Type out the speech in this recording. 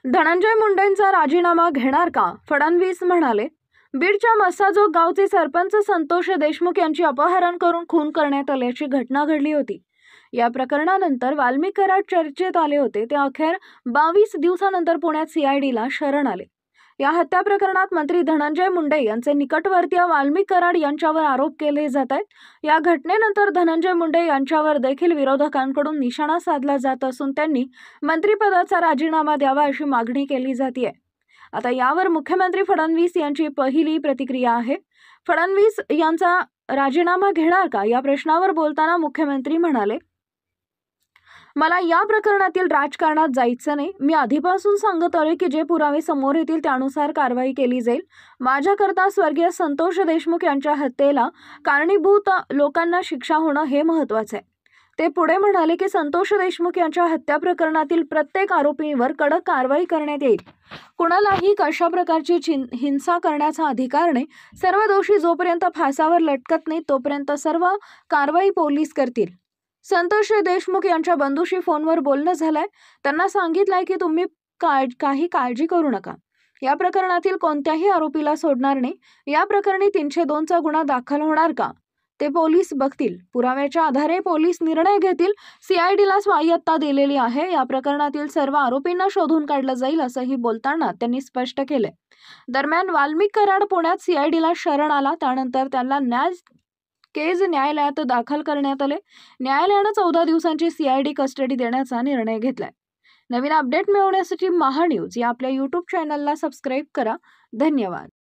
धनंजय मुंडेंचा राजीनामा घेणार का? फडणवीस म्हणाले, बीडच्या मस्साजोग गावचे सरपंच संतोष देशमुख यांची अपहरण करून खून करण्यात आल्याची घटना घडली होती। या प्रकरणानंतर वाल्मिक कराड चर्चेत आले होते। ते अखेर 22 दिवसानंतर पुण्यात सीआयडीला शरण आले। या हत्या प्रकरणात मंत्री धनंजय मुंडे यांचे निकटवर्तीय वाल्मिक कराड यांच्यावर आरोप केले जात आहेत। या घटनेनंतर धनंजय मुंडे यांच्यावर देखील विरोधकांकडून निशाणा साधला जात असून त्यांनी मंत्रिपदाचा राजीनामा द्यावा अशी मागणी केली जाते। आता यावर मुख्यमंत्री फडणवीस यांची पहिली प्रतिक्रिया आहे। फडणवीस यांचा राजीनामा घेणार का या प्रश्नावर बोलताना मुख्यमंत्री म्हणाले, मला या प्रकरणातील राजकारणात जायचं नाही। मी आधीपासून सांगत आले की जे पुरावे समोर येतील त्यानुसार कारवाई केली जाईल। माझ्याकरता स्वर्गीय संतोष देशमुख यांच्या हत्येला कारणीभूत लोकांना शिक्षा होणं हे महत्त्वाचं आहे। ते पुढे म्हणाले की संतोष देशमुख यांच्या हत्या प्रकरणातील प्रत्येक आरोपीवर कडक कारवाई करण्यात येईल। कुणालाही कशा प्रकारची हिंसा करण्याचा अधिकार नाही। सर्व दोषी जोपर्यंत फासावर लटकत नाही तोपर्यंत सर्व कारवाई पोलीस करतील। संतोष देशमुख यांच्या बंधूशी फोनवर बोलणं झालंय। त्यांना सांगितलंय की तुम्ही काही काळजी करू नका। या प्रकरणातील कोणत्याही आरोपीला सोडणार नाही। या प्रकरणी 302 चा गुन्हा दाखल होणार का ते पोलीस बघतील। पुराव्याच्या आधारे पोलीस निर्णय घेतील। सीआयडीला स्वायत्ता दिलेली आहे। या प्रकरणातील सर्व आरोपींना शोधून काढलं जाईल असंही बोलताना त्यांनी स्पष्ट केले। दरम्यान वाल्मिक कराड पुण्यात सीआयडीला शरण आला। त्यानंतर त्याला केज न्यायालयात दाखल करण्यात आले। न्यायालयाने 14 दिवसांची सीआयडी कस्टडी देण्याचा निर्णय घेतलाय। नवीन अपडेट मिळवण्यासाठी महान्यूज या आपल्या YouTube चॅनलला सबस्क्राईब करा। धन्यवाद।